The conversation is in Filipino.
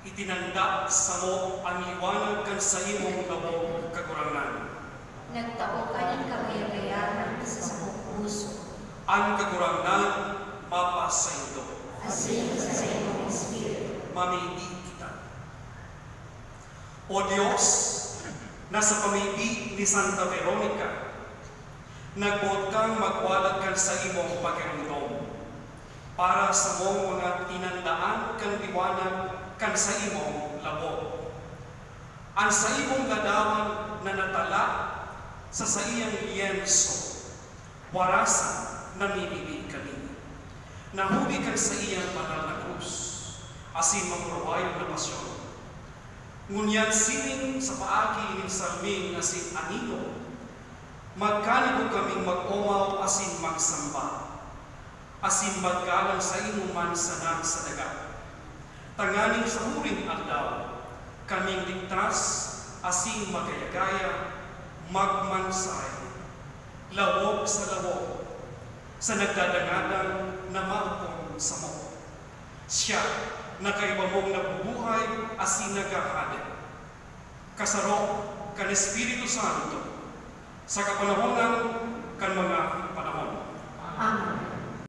Itinanda sa mo ang liwanag kan sa imong labong kagurangan. Nagtao ka ng kabayang-bayaran sa sakong puso. Ang kagurangan mapa sa ito. Asin sa imong espiritu. Mamili kita. O Diyos, nasa pamili ni Santa Veronica, nagbuot kang magwalag kan sa imong pagirundong para sa mong mga tinandaan kan liwanag kan sa imong labo. Ang sa imong ladawan na natala sa iyang lienso, warasan na mibibig kami. Nahuli kan sa iyang banal na krus, asin magpurwayo na pasyon. Ngunyan sining sa paagi ng salming asin anino, magkanigo kaming mag-umaw asin magsamba, asin maggalang sa inuman sanang sa dagat. Tanganing sa huring aldaw, kaming ligtas asin magayagaya, magmansay, lawog sa lawog, sa nagdadangadang na maupong sa mo. Siya na kaibamong nabubuhay asin nagahadin. Kasaro kan Espiritu Santo, sa kapanahonan